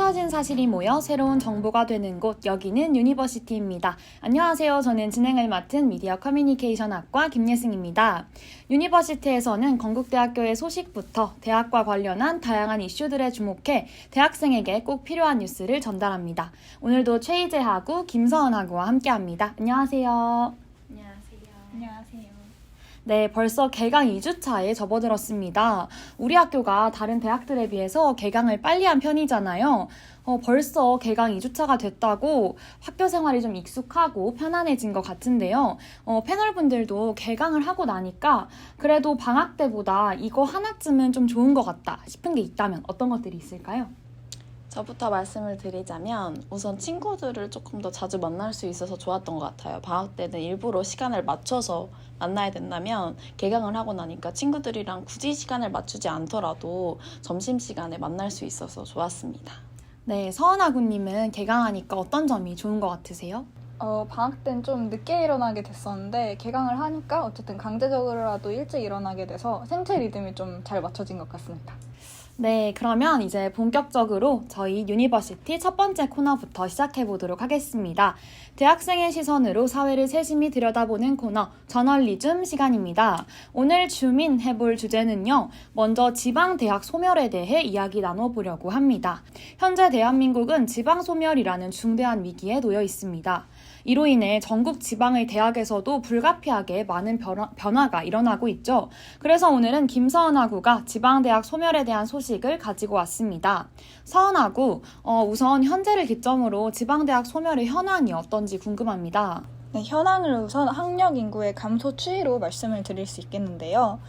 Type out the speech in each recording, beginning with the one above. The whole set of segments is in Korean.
흩어진 사실이 모여 새로운 정보가 되는 곳, 여기는 유니버시티입니다. 안녕하세요. 저는 진행을 맡은 미디어 커뮤니케이션학과 김예승입니다. 유니버시티에서는 건국대학교의 소식부터 대학과 관련한 다양한 이슈들에 주목해 대학생에게 꼭 필요한 뉴스를 전달합니다. 오늘도 최희재 하구, 김서은 하구와 함께합니다. 안녕하세요. 안녕하세요. 네, 벌써 개강 2주차에 접어들었습니다. 우리 학교가 다른 대학들에 비해서 개강을 빨리 한 편이잖아요. 벌써 개강 2주차가 됐다고 학교 생활이 좀 익숙하고 편안해진 것 같은데요. 패널분들도 개강을 하고 나니까 그래도 방학 때보다 이거 하나쯤은 좀 좋은 것 같다 싶은 게 있다면 어떤 것들이 있을까요? 저부터 말씀을 드리자면 우선 친구들을 조금 더 자주 만날 수 있어서 좋았던 것 같아요. 방학 때는 일부러 시간을 맞춰서 만나야 된다면 개강을 하고 나니까 친구들이랑 굳이 시간을 맞추지 않더라도 점심시간에 만날 수 있어서 좋았습니다. 네, 서은 하구님은 개강하니까 어떤 점이 좋은 것 같으세요? 방학 땐 좀 늦게 일어나게 됐었는데 개강을 하니까 어쨌든 강제적으로라도 일찍 일어나게 돼서 생체 리듬이 좀 잘 맞춰진 것 같습니다. 네, 그러면 이제 본격적으로 저희 유니버시티 첫 번째 코너부터 시작해 보도록 하겠습니다. 대학생의 시선으로 사회를 세심히 들여다보는 코너, 저널리즘 시간입니다. 오늘 주민해볼 주제는요, 먼저 지방대학 소멸에 대해 이야기 나눠보려고 합니다. 현재 대한민국은 지방소멸이라는 중대한 위기에 놓여 있습니다. 이로 인해 전국 지방의 대학에서도 불가피하게 많은 변화가 일어나고 있죠. 그래서 오늘은 김서은 하구가 지방대학 소멸에 대한 소식을 가지고 왔습니다. 서은 하구, 우선 현재를 기점으로 지방대학 소멸의 현황이 어떤지 궁금합니다. 네, 현황을 우선 학력 인구의 감소 추이로 말씀을 드릴 수 있겠는데요.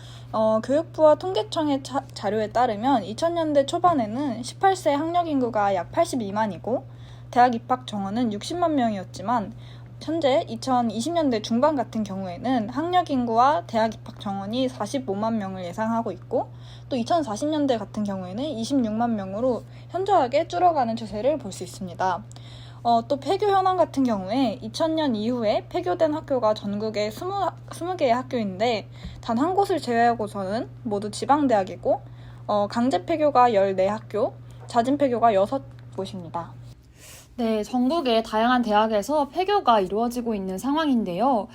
교육부와 통계청의 자료에 따르면 2000년대 초반에는 18세 학력 인구가 약 82만이고 대학 입학 정원은 60만 명이었지만 현재 2020년대 중반 같은 경우에는 학력 인구와 대학 입학 정원이 45만 명을 예상하고 있고 또 2040년대 같은 경우에는 26만 명으로 현저하게 줄어가는 추세를 볼 수 있습니다. 또 폐교 현황 같은 경우에 2000년 이후에 폐교된 학교가 전국에 20개의 학교인데 단 한 곳을 제외하고서는 모두 지방대학이고 강제 폐교가 14학교, 자진 폐교가 6곳입니다. 네, 전국의 다양한 대학에서 폐교가 이루어지고 있는 상황인데요.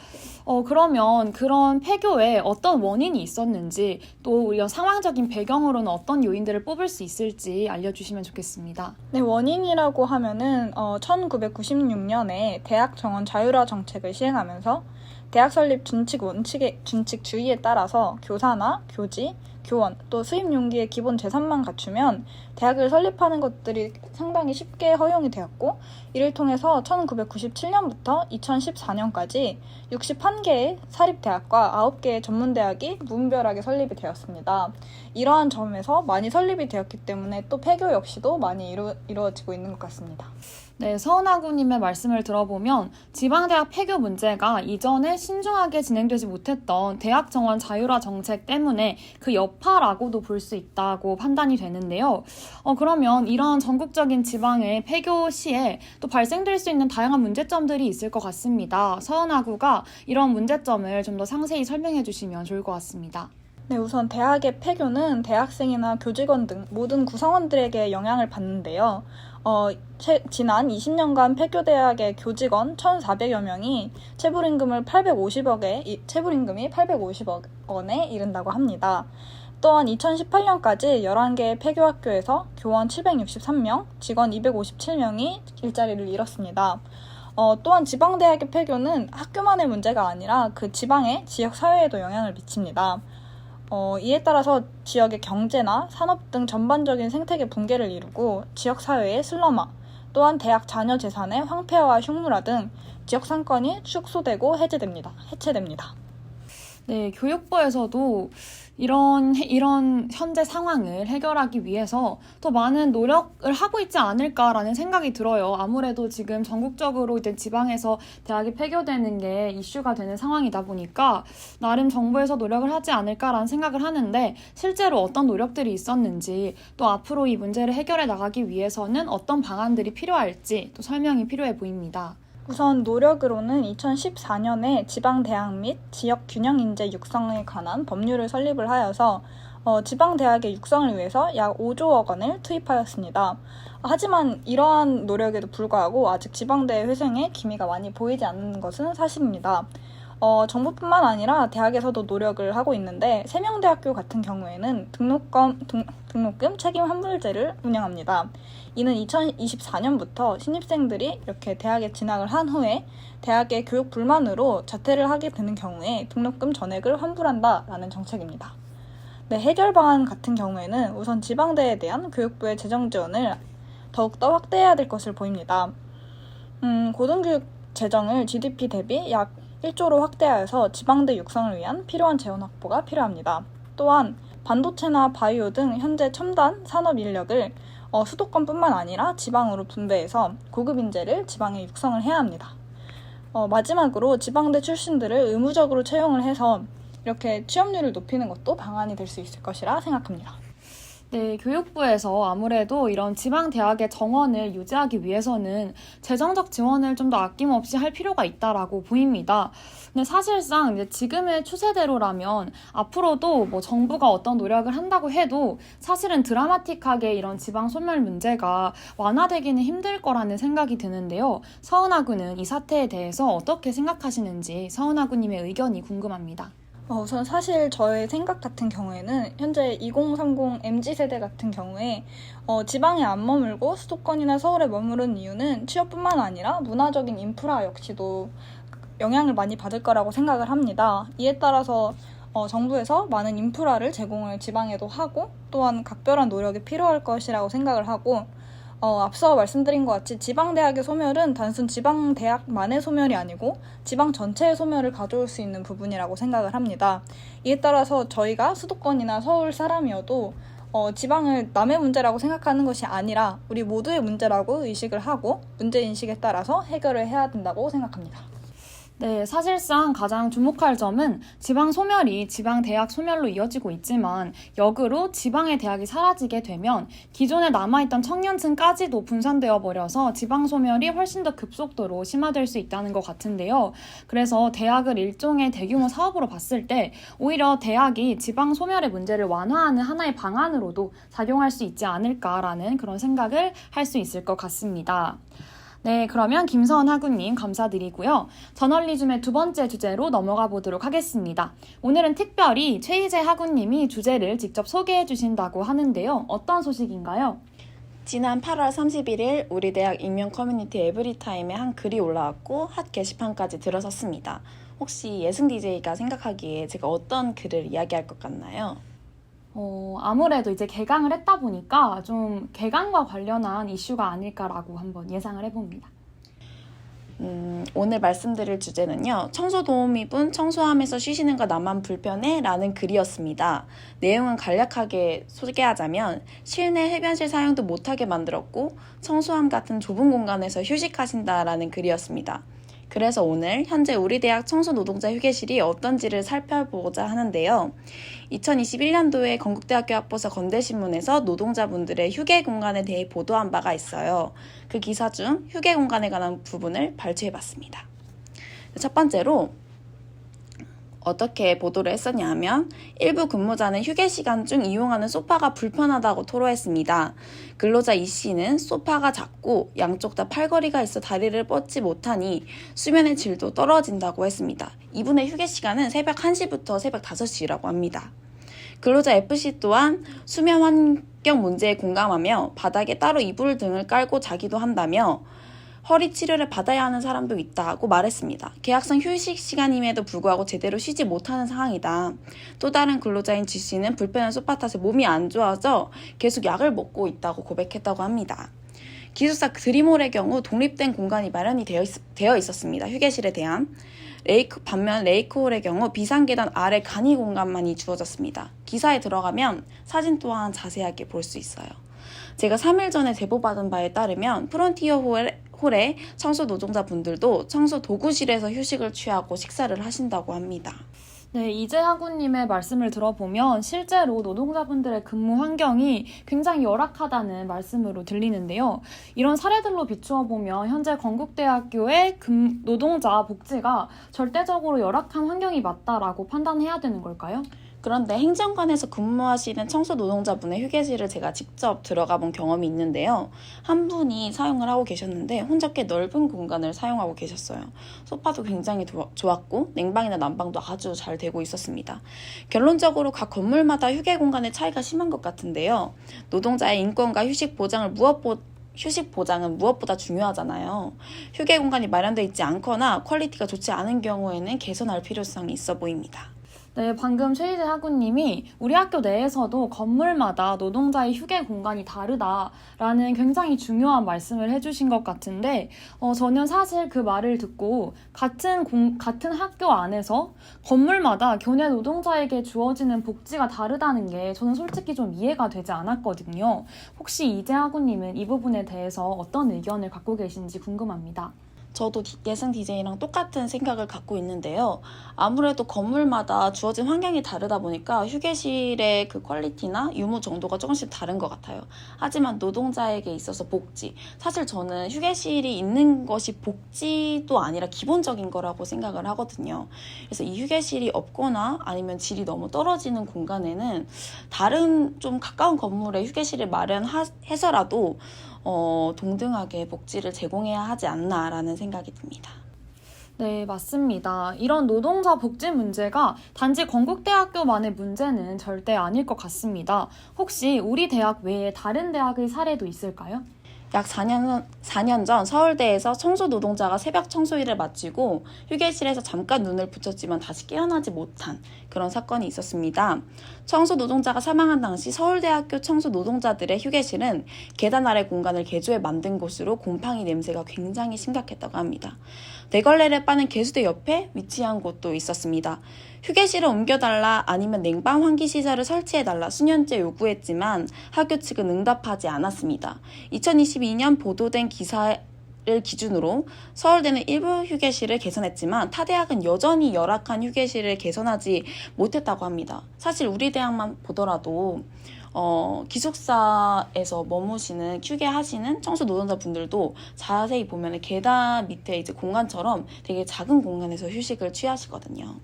그러면 그런 폐교에 어떤 원인이 있었는지 또 우리가 상황적인 배경으로는 어떤 요인들을 뽑을 수 있을지 알려주시면 좋겠습니다. 네, 원인이라고 하면은 1996년에 대학 정원 자율화 정책을 시행하면서 대학 설립 준칙주의에 따라서 교사나 교지, 교원, 또 수입 용기의 기본 재산만 갖추면 대학을 설립하는 것들이 상당히 쉽게 허용이 되었고 이를 통해서 1997년부터 2014년까지 61개의 사립대학과 9개의 전문대학이 무분별하게 설립이 되었습니다. 이러한 점에서 많이 설립이 되었기 때문에 또 폐교 역시도 많이 이루어지고 있는 것 같습니다. 네, 서은 하구님의 말씀을 들어보면 지방대학 폐교 문제가 이전에 신중하게 진행되지 못했던 대학 정원 자율화 정책 때문에 그 여파라고도 볼 수 있다고 판단이 되는데요. 그러면 이런 전국적인 지방의 폐교 시에 또 발생될 수 있는 다양한 문제점들이 있을 것 같습니다. 서은 하구가 이런 문제점을 좀 더 상세히 설명해 주시면 좋을 것 같습니다. 네, 우선 대학의 폐교는 대학생이나 교직원 등 모든 구성원들에게 영향을 받는데요. 지난 20년간 폐교대학의 교직원 1,400여 명이 체불임금이 850억 원에 이른다고 합니다. 또한 2018년까지 11개의 폐교학교에서 교원 763명, 직원 257명이 일자리를 잃었습니다. 또한 지방대학의 폐교는 학교만의 문제가 아니라 그 지방의 지역사회에도 영향을 미칩니다. 이에 따라서 지역의 경제나 산업 등 전반적인 생태계 붕괴를 이루고 지역사회의 슬럼화, 또한 대학 자녀 재산의 황폐화와 흉물화 등 지역 상권이 축소되고 해체됩니다. 네, 교육부에서도 이런 현재 상황을 해결하기 위해서 더 많은 노력을 하고 있지 않을까라는 생각이 들어요. 아무래도 지금 전국적으로 이제 지방에서 대학이 폐교되는 게 이슈가 되는 상황이다 보니까 나름 정부에서 노력을 하지 않을까라는 생각을 하는데 실제로 어떤 노력들이 있었는지 또 앞으로 이 문제를 해결해 나가기 위해서는 어떤 방안들이 필요할지 또 설명이 필요해 보입니다. 우선 노력으로는 2014년에 지방대학 및 지역균형인재 육성에 관한 법률을 설립을 하여서 지방대학의 육성을 위해서 약 5조억 원을 투입하였습니다. 하지만 이러한 노력에도 불구하고 아직 지방대 회생에 기미가 많이 보이지 않는 것은 사실입니다. 정부뿐만 아니라 대학에서도 노력을 하고 있는데 세명대학교 같은 경우에는 등록금 책임 환불제를 운영합니다. 이는 2024년부터 신입생들이 이렇게 대학에 진학을 한 후에 대학의 교육 불만으로 자퇴를 하게 되는 경우에 등록금 전액을 환불한다라는 정책입니다. 네, 해결 방안 같은 경우에는 우선 지방대에 대한 교육부의 재정 지원을 더욱더 확대해야 될 것을 보입니다. 고등교육 재정을 GDP 대비 약 1조로 확대하여서 지방대 육성을 위한 필요한 재원 확보가 필요합니다. 또한 반도체나 바이오 등 현재 첨단 산업 인력을 수도권뿐만 아니라 지방으로 분배해서 고급 인재를 지방에 육성을 해야 합니다. 마지막으로 지방대 출신들을 의무적으로 채용을 해서 이렇게 취업률을 높이는 것도 방안이 될 수 있을 것이라 생각합니다. 네, 교육부에서 아무래도 이런 지방대학의 정원을 유지하기 위해서는 재정적 지원을 좀 더 아낌없이 할 필요가 있다라고 보입니다. 근데 사실상 이제 지금의 추세대로라면 앞으로도 뭐 정부가 어떤 노력을 한다고 해도 사실은 드라마틱하게 이런 지방 소멸 문제가 완화되기는 힘들 거라는 생각이 드는데요. 서은하구는 이 사태에 대해서 어떻게 생각하시는지 서은하구님의 의견이 궁금합니다. 우선 사실 저의 생각 같은 경우에는 현재 2030 MZ세대 같은 경우에 지방에 안 머물고 수도권이나 서울에 머무른 이유는 취업뿐만 아니라 문화적인 인프라 역시도 영향을 많이 받을 거라고 생각을 합니다. 이에 따라서 정부에서 많은 인프라를 제공을 지방에도 하고 또한 각별한 노력이 필요할 것이라고 생각을 하고 앞서 말씀드린 것 같이 지방대학의 소멸은 단순 지방대학만의 소멸이 아니고 지방 전체의 소멸을 가져올 수 있는 부분이라고 생각을 합니다. 이에 따라서 저희가 수도권이나 서울 사람이어도 지방을 남의 문제라고 생각하는 것이 아니라 우리 모두의 문제라고 의식을 하고 문제인식에 따라서 해결을 해야 된다고 생각합니다. 네, 사실상 가장 주목할 점은 지방 소멸이 지방 대학 소멸로 이어지고 있지만 역으로 지방의 대학이 사라지게 되면 기존에 남아있던 청년층까지도 분산되어 버려서 지방 소멸이 훨씬 더 급속도로 심화될 수 있다는 것 같은데요. 그래서 대학을 일종의 대규모 사업으로 봤을 때 오히려 대학이 지방 소멸의 문제를 완화하는 하나의 방안으로도 작용할 수 있지 않을까라는 그런 생각을 할 수 있을 것 같습니다. 네, 그러면 김서은 하구님 감사드리고요. 저널리즘의 두 번째 주제로 넘어가 보도록 하겠습니다. 오늘은 특별히 최희재 하구님이 주제를 직접 소개해 주신다고 하는데요. 어떤 소식인가요? 지난 8월 31일 우리 대학 익명 커뮤니티 에브리타임에 한 글이 올라왔고 핫 게시판까지 들어섰습니다. 혹시 예승 DJ가 생각하기에 제가 어떤 글을 이야기할 것 같나요? 아무래도 이제 개강을 했다 보니까 좀 개강과 관련한 이슈가 아닐까라고 한번 예상을 해봅니다. 오늘 말씀드릴 주제는요. 청소도우미분 청소하면서 쉬시는 거 나만 불편해? 라는 글이었습니다. 내용은 간략하게 소개하자면 실내 흡연실 사용도 못하게 만들었고 청소함 같은 좁은 공간에서 휴식하신다라는 글이었습니다. 그래서 오늘 현재 우리 대학 청소노동자 휴게실이 어떤지를 살펴보고자 하는데요. 2021년도에 건국대학교 학부서 건대신문에서 노동자분들의 휴게 공간에 대해 보도한 바가 있어요. 그 기사 중 휴게 공간에 관한 부분을 발췌해봤습니다. 첫 번째로 어떻게 보도를 했었냐 하면 일부 근무자는 휴게 시간 중 이용하는 소파가 불편하다고 토로했습니다. 근로자 이 씨는 소파가 작고 양쪽 다 팔걸이가 있어 다리를 뻗지 못하니 수면의 질도 떨어진다고 했습니다. 이분의 휴게 시간은 새벽 1시부터 새벽 5시라고 합니다. 근로자 F씨 또한 수면 환경 문제에 공감하며 바닥에 따로 이불 등을 깔고 자기도 한다며 허리 치료를 받아야 하는 사람도 있다고 말했습니다. 계약상 휴식 시간임에도 불구하고 제대로 쉬지 못하는 상황이다. 또 다른 근로자인 G씨는 불편한 소파 탓에 몸이 안 좋아져 계속 약을 먹고 있다고 고백했다고 합니다. 기숙사 드림홀의 경우 독립된 공간이 마련이 되어 있었습니다. 휴게실에 대한. 반면 레이크홀의 경우 비상계단 아래 간이 공간만이 주어졌습니다. 기사에 들어가면 사진 또한 자세하게 볼 수 있어요. 제가 3일 전에 제보받은 바에 따르면 프론티어 홀의 청소 노동자분들도 청소 도구실에서 휴식을 취하고 식사를 하신다고 합니다. 네, 이재하구님의 말씀을 들어보면 실제로 노동자분들의 근무 환경이 굉장히 열악하다는 말씀으로 들리는데요. 이런 사례들로 비추어 보면 현재 건국대학교의 노동자 복지가 절대적으로 열악한 환경이 맞다라고 판단해야 되는 걸까요? 그런데 행정관에서 근무하시는 청소 노동자분의 휴게실을 제가 직접 들어가 본 경험이 있는데요. 한 분이 사용을 하고 계셨는데 혼자 꽤 넓은 공간을 사용하고 계셨어요. 소파도 굉장히 좋았고 냉방이나 난방도 아주 잘 되고 있었습니다. 결론적으로 각 건물마다 휴게 공간의 차이가 심한 것 같은데요. 노동자의 인권과 휴식 보장은 무엇보다 중요하잖아요. 휴게 공간이 마련되어 있지 않거나 퀄리티가 좋지 않은 경우에는 개선할 필요성이 있어 보입니다. 네, 방금 최희재 학우님이 우리 학교 내에서도 건물마다 노동자의 휴게 공간이 다르다라는 굉장히 중요한 말씀을 해주신 것 같은데 저는 사실 그 말을 듣고 같은 학교 안에서 건물마다 교내 노동자에게 주어지는 복지가 다르다는 게 저는 솔직히 좀 이해가 되지 않았거든요. 혹시 이재 학우님은 이 부분에 대해서 어떤 의견을 갖고 계신지 궁금합니다. 저도 예승 DJ랑 똑같은 생각을 갖고 있는데요. 아무래도 건물마다 주어진 환경이 다르다 보니까 휴게실의 그 퀄리티나 유무 정도가 조금씩 다른 것 같아요. 하지만 노동자에게 있어서 복지. 사실 저는 휴게실이 있는 것이 복지도 아니라 기본적인 거라고 생각을 하거든요. 그래서 이 휴게실이 없거나 아니면 질이 너무 떨어지는 공간에는 다른 좀 가까운 건물에 휴게실을 마련해서라도 동등하게 복지를 제공해야 하지 않나라는 생각이 듭니다. 네, 맞습니다. 이런 노동자 복지 문제가 단지 건국대학교만의 문제는 절대 아닐 것 같습니다. 혹시 우리 대학 외에 다른 대학의 사례도 있을까요? 약 4년 전 서울대에서 청소 노동자가 새벽 청소일을 마치고 휴게실에서 잠깐 눈을 붙였지만 다시 깨어나지 못한 그런 사건이 있었습니다. 청소 노동자가 사망한 당시 서울대학교 청소 노동자들의 휴게실은 계단 아래 공간을 개조해 만든 곳으로 곰팡이 냄새가 굉장히 심각했다고 합니다. 대걸레를 빠는 개수대 옆에 위치한 곳도 있었습니다. 휴게실을 옮겨달라 아니면 냉방 환기 시설을 설치해달라 수년째 요구했지만 학교 측은 응답하지 않았습니다. 2022년 보도된 기사를 기준으로 서울대는 일부 휴게실을 개선했지만 타 대학은 여전히 열악한 휴게실을 개선하지 못했다고 합니다. 사실 우리 대학만 보더라도 기숙사에서 머무시는 휴게하시는 청소 노동자분들도 자세히 보면 계단 밑에 이제 공간처럼 되게 작은 공간에서 휴식을 취하시거든요.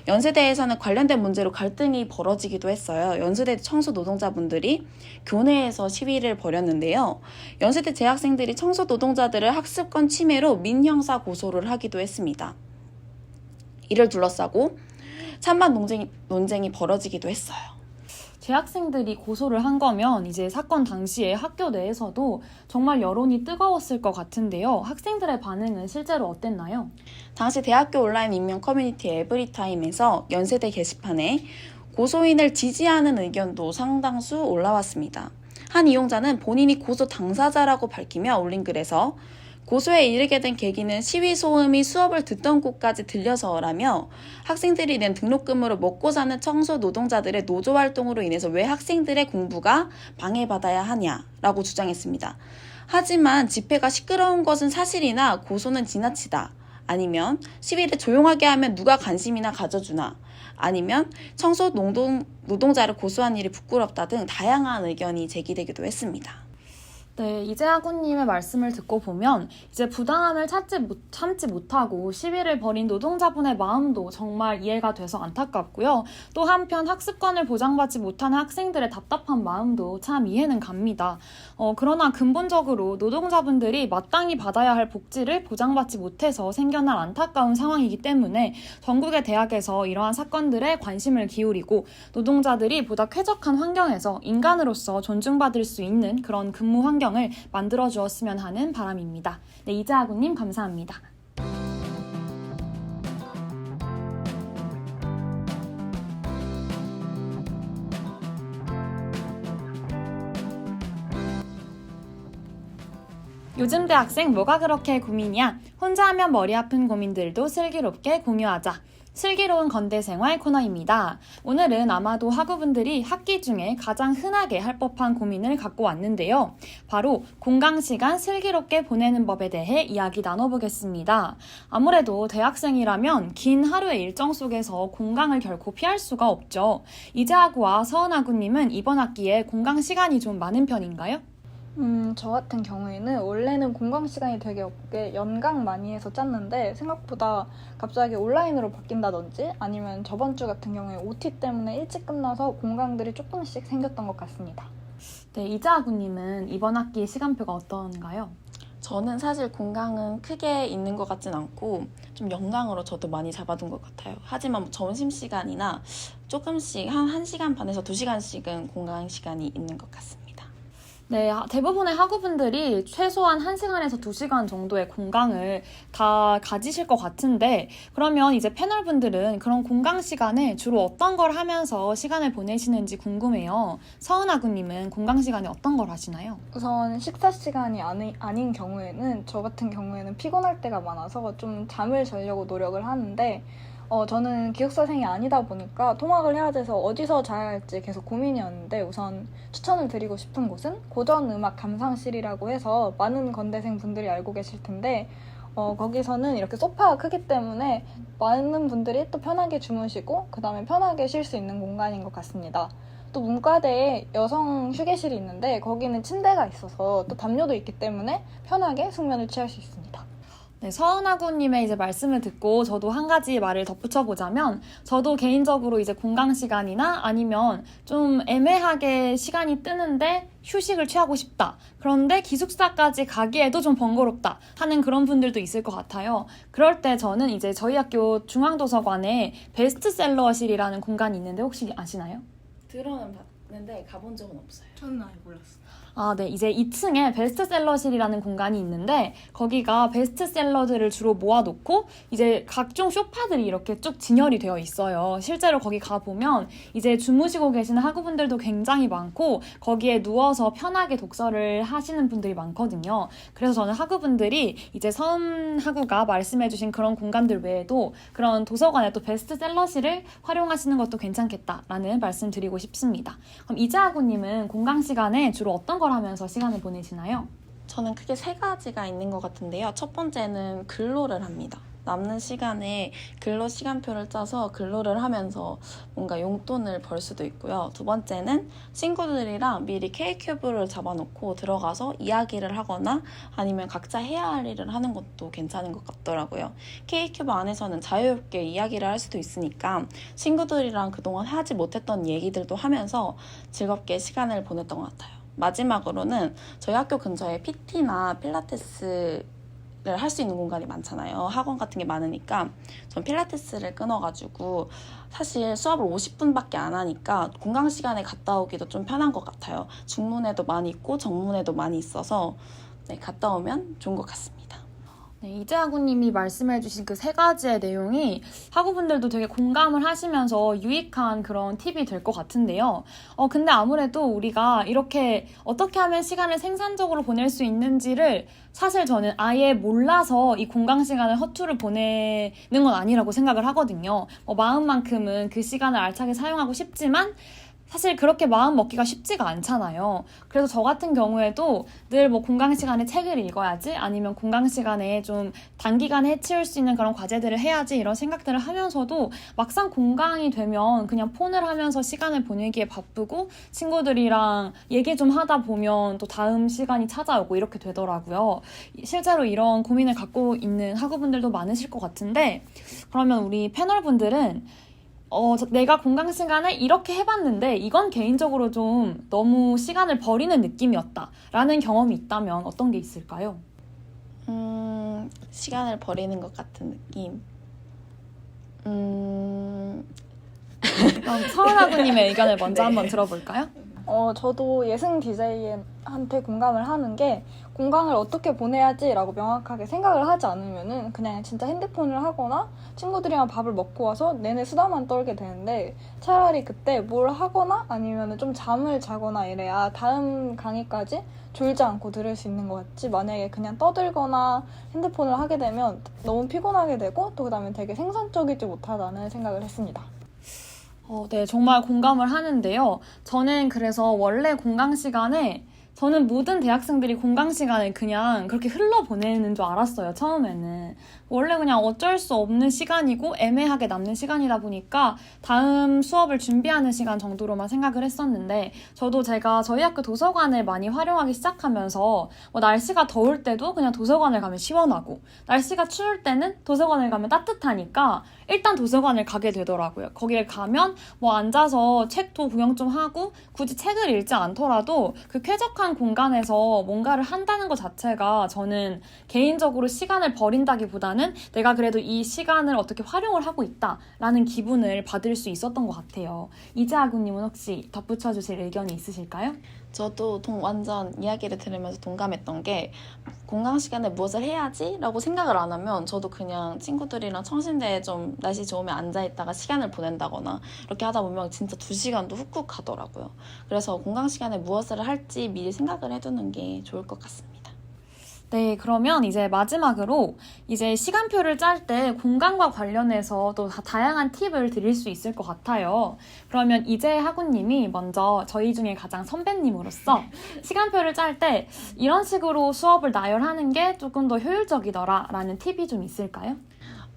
연세대에서는 관련된 문제로 갈등이 벌어지기도 했어요. 연세대 청소 노동자분들이 교내에서 시위를 벌였는데요. 연세대 재학생들이 청소 노동자들을 학습권 침해로 민형사 고소를 하기도 했습니다. 이를 둘러싸고 찬반 논쟁이 벌어지기도 했어요. 재학생들이 고소를 한 거면 이제 사건 당시에 학교 내에서도 정말 여론이 뜨거웠을 것 같은데요. 학생들의 반응은 실제로 어땠나요? 당시 대학교 온라인 익명 커뮤니티 에브리타임에서 연세대 게시판에 고소인을 지지하는 의견도 상당수 올라왔습니다. 한 이용자는 본인이 고소 당사자라고 밝히며 올린 글에서 고소에 이르게 된 계기는 시위 소음이 수업을 듣던 곳까지 들려서라며 학생들이 낸 등록금으로 먹고 사는 청소 노동자들의 노조 활동으로 인해서 왜 학생들의 공부가 방해받아야 하냐라고 주장했습니다. 하지만 집회가 시끄러운 것은 사실이나 고소는 지나치다. 아니면 시위를 조용하게 하면 누가 관심이나 가져주나. 아니면 청소 노동자를 고소한 일이 부끄럽다 등 다양한 의견이 제기되기도 했습니다. 네, 이재하구님의 말씀을 듣고 보면 이제 부당함을 참지 못하고 시위를 벌인 노동자분의 마음도 정말 이해가 돼서 안타깝고요. 또 한편 학습권을 보장받지 못하는 학생들의 답답한 마음도 참 이해는 갑니다. 그러나 근본적으로 노동자분들이 마땅히 받아야 할 복지를 보장받지 못해서 생겨난 안타까운 상황이기 때문에 전국의 대학에서 이러한 사건들에 관심을 기울이고 노동자들이 보다 쾌적한 환경에서 인간으로서 존중받을 수 있는 그런 근무 환경을 만들어 주었으면 하는 바람입니다. 네, 이재하구님 감사합니다. 요즘 대학생 뭐가 그렇게 고민이야? 혼자 하면 머리 아픈 고민들도 슬기롭게 공유하자. 슬기로운 건대생활 코너입니다. 오늘은 아마도 학우분들이 학기 중에 가장 흔하게 할 법한 고민을 갖고 왔는데요. 바로 공강시간 슬기롭게 보내는 법에 대해 이야기 나눠보겠습니다. 아무래도 대학생이라면 긴 하루의 일정 속에서 공강을 결코 피할 수가 없죠. 이재하구와 서은하구님은 이번 학기에 공강 시간이 좀 많은 편인가요? 저 같은 경우에는 원래는 공강 시간이 되게 없게 연강 많이 해서 짰는데 생각보다 갑자기 온라인으로 바뀐다든지 아니면 저번 주 같은 경우에 OT 때문에 일찍 끝나서 공강들이 조금씩 생겼던 것 같습니다. 네, 이재하구님은 이번 학기 시간표가 어떤가요? 저는 사실 공강은 크게 있는 것 같진 않고 좀 연강으로 저도 많이 잡아둔 것 같아요. 하지만 뭐 점심시간이나 조금씩 한 1시간 반에서 2시간씩은 공강 시간이 있는 것 같습니다. 네, 대부분의 학우분들이 최소한 1시간에서 2시간 정도의 공강을 다 가지실 것 같은데, 그러면 이제 패널분들은 그런 공강 시간에 주로 어떤 걸 하면서 시간을 보내시는지 궁금해요. 서은하구님은 공강 시간에 어떤 걸 하시나요? 우선 식사 시간이 아닌 경우에는 저 같은 경우에는 피곤할 때가 많아서 좀 잠을 자려고 노력을 하는데 저는 기숙사생이 아니다 보니까 통학을 해야 돼서 어디서 자야 할지 계속 고민이었는데 우선 추천을 드리고 싶은 곳은 고전음악 감상실이라고 해서 많은 건대생 분들이 알고 계실 텐데 거기서는 이렇게 소파가 크기 때문에 많은 분들이 또 편하게 주무시고 그 다음에 편하게 쉴 수 있는 공간인 것 같습니다. 또 문과대에 여성 휴게실이 있는데 거기는 침대가 있어서 또 담요도 있기 때문에 편하게 숙면을 취할 수 있습니다. 네, 서은하구님의 이제 말씀을 듣고 저도 한 가지 말을 덧붙여 보자면, 저도 개인적으로 이제 공강 시간이나 아니면 좀 애매하게 시간이 뜨는데 휴식을 취하고 싶다. 그런데 기숙사까지 가기에도 좀 번거롭다 하는 그런 분들도 있을 것 같아요. 그럴 때 저는 이제 저희 학교 중앙도서관에 베스트셀러실이라는 공간이 있는데 혹시 아시나요? 들어는 봤는데 가본 적은 없어요. 저는 아예 몰랐어요. 네. 이제 2층에 베스트셀러실이라는 공간이 있는데 거기가 베스트셀러들을 주로 모아놓고 이제 각종 소파들이 이렇게 쭉 진열이 되어 있어요. 실제로 거기 가보면 이제 주무시고 계시는 학우분들도 굉장히 많고 거기에 누워서 편하게 독서를 하시는 분들이 많거든요. 그래서 저는 학우분들이 이제 서은학우가 말씀해주신 그런 공간들 외에도 그런 도서관의 또 베스트셀러실을 활용하시는 것도 괜찮겠다라는 말씀 드리고 싶습니다. 그럼 이재하구님은 공강 시간에 주로 어떤 걸 하면서 시간을 보내시나요? 저는 크게 3가지가 있는 것 같은데요. 첫 번째는 근로를 합니다. 남는 시간에 근로 시간표를 짜서 근로를 하면서 뭔가 용돈을 벌 수도 있고요. 두 번째는 친구들이랑 미리 K큐브를 잡아놓고 들어가서 이야기를 하거나 아니면 각자 해야 할 일을 하는 것도 괜찮은 것 같더라고요. K큐브 안에서는 자유롭게 이야기를 할 수도 있으니까 친구들이랑 그동안 하지 못했던 얘기들도 하면서 즐겁게 시간을 보냈던 것 같아요. 마지막으로는 저희 학교 근처에 PT나 필라테스를 할 수 있는 공간이 많잖아요. 학원 같은 게 많으니까 전 필라테스를 끊어가지고 사실 수업을 50분밖에 안 하니까 공강 시간에 갔다 오기도 좀 편한 것 같아요. 중문에도 많이 있고 정문에도 많이 있어서 갔다 오면 좋은 것 같습니다. 네, 이재하구님이 말씀해주신 그 3가지의 내용이 학우분들도 되게 공감을 하시면서 유익한 그런 팁이 될 것 같은데요. 근데 아무래도 우리가 이렇게 어떻게 하면 시간을 생산적으로 보낼 수 있는지를 사실 저는 아예 몰라서 이 공강 시간을 허투루 보내는 건 아니라고 생각을 하거든요. 마음만큼은 그 시간을 알차게 사용하고 싶지만 사실 그렇게 마음 먹기가 쉽지가 않잖아요. 그래서 저 같은 경우에도 늘 공강 시간에 책을 읽어야지 아니면 공강 시간에 좀 단기간에 해치울 수 있는 그런 과제들을 해야지 이런 생각들을 하면서도 막상 공강이 되면 그냥 폰을 하면서 시간을 보내기에 바쁘고 친구들이랑 얘기 좀 하다 보면 또 다음 시간이 찾아오고 이렇게 되더라고요. 실제로 이런 고민을 갖고 있는 학우분들도 많으실 것 같은데, 그러면 우리 패널분들은 내가 공강 시간에 이렇게 해봤는데 이건 개인적으로 좀 너무 시간을 버리는 느낌이었다 라는 경험이 있다면 어떤 게 있을까요? 시간을 버리는 것 같은 느낌. 그럼 서은하구님의 의견을 먼저 한번 들어볼까요? 저도 예승 DJ한테 공감을 하는 게 공강을 어떻게 보내야지라고 명확하게 생각을 하지 않으면은 그냥 진짜 핸드폰을 하거나 친구들이랑 밥을 먹고 와서 내내 수다만 떨게 되는데 차라리 그때 뭘 하거나 아니면은 좀 잠을 자거나 이래야 다음 강의까지 졸지 않고 들을 수 있는 것 같지 만약에 그냥 떠들거나 핸드폰을 하게 되면 너무 피곤하게 되고 또 그다음에 되게 생산적이지 못하다는 생각을 했습니다. 네, 정말 공감을 하는데요. 저는 그래서 원래 공강 시간에 저는 모든 대학생들이 공강 시간을 그냥 그렇게 흘러보내는 줄 알았어요, 처음에는. 원래 그냥 어쩔 수 없는 시간이고 애매하게 남는 시간이다 보니까 다음 수업을 준비하는 시간 정도로만 생각을 했었는데 저도 제가 저희 학교 도서관을 많이 활용하기 시작하면서 날씨가 더울 때도 그냥 도서관을 가면 시원하고 날씨가 추울 때는 도서관을 가면 따뜻하니까 일단 도서관을 가게 되더라고요. 거기에 가면 앉아서 책도 구경 좀 하고 굳이 책을 읽지 않더라도 그 쾌적한 공간에서 뭔가를 한다는 것 자체가 저는 개인적으로 시간을 버린다기보다는 내가 그래도 이 시간을 어떻게 활용을 하고 있다라는 기분을 받을 수 있었던 것 같아요. 이재하구님은 혹시 덧붙여 주실 의견이 있으실까요? 저도 완전 이야기를 들으면서 동감했던 게 공강 시간에 무엇을 해야지? 라고 생각을 안 하면 저도 그냥 친구들이랑 청신대에 좀 날씨 좋으면 앉아있다가 시간을 보낸다거나 이렇게 하다 보면 진짜 2시간도 훅훅 가더라고요. 그래서 공강 시간에 무엇을 할지 미리 생각을 해두는 게 좋을 것 같습니다. 네, 그러면 이제 마지막으로 이제 시간표를 짤 때 공강과 관련해서 또 다양한 팁을 드릴 수 있을 것 같아요. 그러면 이재하구님이 먼저 저희 중에 가장 선배님으로서 시간표를 짤 때 이런 식으로 수업을 나열하는 게 조금 더 효율적이더라 라는 팁이 좀 있을까요?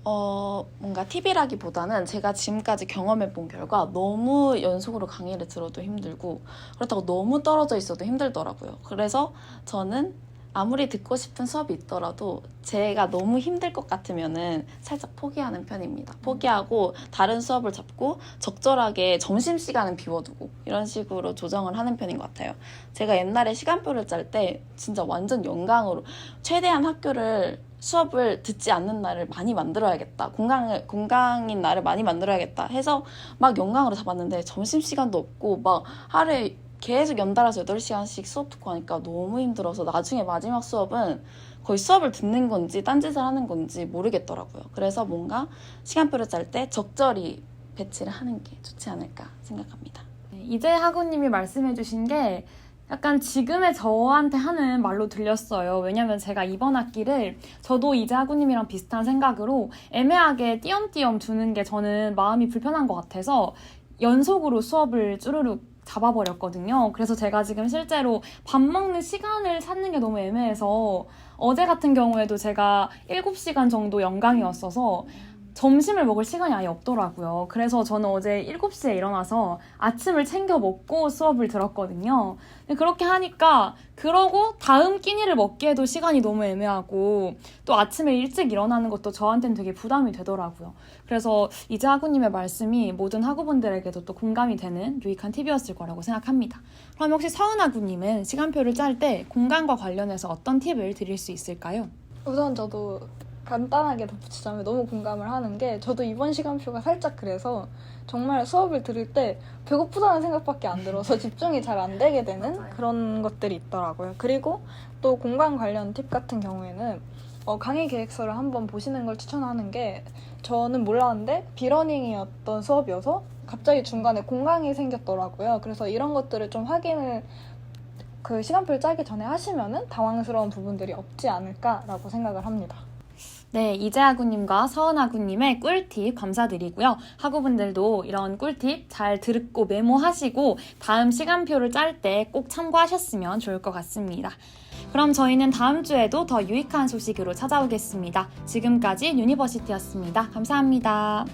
뭔가 팁이라기보다는 제가 지금까지 경험해 본 결과 너무 연속으로 강의를 들어도 힘들고 그렇다고 너무 떨어져 있어도 힘들더라고요. 그래서 저는 아무리 듣고 싶은 수업이 있더라도 제가 너무 힘들 것 같으면은 살짝 포기하는 편입니다. 포기하고 다른 수업을 잡고 적절하게 점심시간은 비워두고 이런 식으로 조정을 하는 편인 것 같아요. 제가 옛날에 시간표를 짤 때 진짜 완전 연강으로 최대한 수업을 듣지 않는 날을 많이 만들어야겠다. 공강인 날을 많이 만들어야겠다 해서 막 연강으로 잡았는데 점심시간도 없고 막 하루에 계속 연달아서 8시간씩 수업 듣고 하니까 너무 힘들어서 나중에 마지막 수업은 거의 수업을 듣는 건지 딴짓을 하는 건지 모르겠더라고요. 그래서 뭔가 시간표를 짤 때 적절히 배치를 하는 게 좋지 않을까 생각합니다. 이재하구님이 말씀해 주신 게 약간 지금의 저한테 하는 말로 들렸어요. 왜냐면 제가 이번 학기를 저도 이재하구님이랑 비슷한 생각으로 애매하게 띄엄띄엄 두는 게 저는 마음이 불편한 것 같아서 연속으로 수업을 쭈루룩 잡아버렸거든요. 그래서 제가 지금 실제로 밥 먹는 시간을 찾는 게 너무 애매해서 어제 같은 경우에도 제가 7시간 정도 연강이었어서 점심을 먹을 시간이 아예 없더라고요. 그래서 저는 어제 7시에 일어나서 아침을 챙겨 먹고 수업을 들었거든요. 근데 그렇게 하니까 그러고 다음 끼니를 먹기에도 시간이 너무 애매하고 또 아침에 일찍 일어나는 것도 저한테는 되게 부담이 되더라고요. 그래서 이재하구님의 말씀이 모든 학우분들에게도 또 공감이 되는 유익한 팁이었을 거라고 생각합니다. 그럼 혹시 서은아구님은 시간표를 짤 때 공강과 관련해서 어떤 팁을 드릴 수 있을까요? 우선 저도 간단하게 덧붙이자면 너무 공감을 하는 게 저도 이번 시간표가 살짝 그래서 정말 수업을 들을 때 배고프다는 생각밖에 안 들어서 집중이 잘 안 되게 되는 그런 것들이 있더라고요. 그리고 또 공강 관련 팁 같은 경우에는 강의 계획서를 한번 보시는 걸 추천하는 게 저는 몰랐는데 비러닝이었던 수업이어서 갑자기 중간에 공강이 생겼더라고요. 그래서 이런 것들을 좀 확인을 그 시간표를 짜기 전에 하시면은 당황스러운 부분들이 없지 않을까라고 생각을 합니다. 네, 이재하구님과 서은아구님의 꿀팁 감사드리고요. 학우분들도 이런 꿀팁 잘 듣고 메모하시고 다음 시간표를 짤 때 꼭 참고하셨으면 좋을 것 같습니다. 그럼 저희는 다음 주에도 더 유익한 소식으로 찾아오겠습니다. 지금까지 유니버시티였습니다. 감사합니다.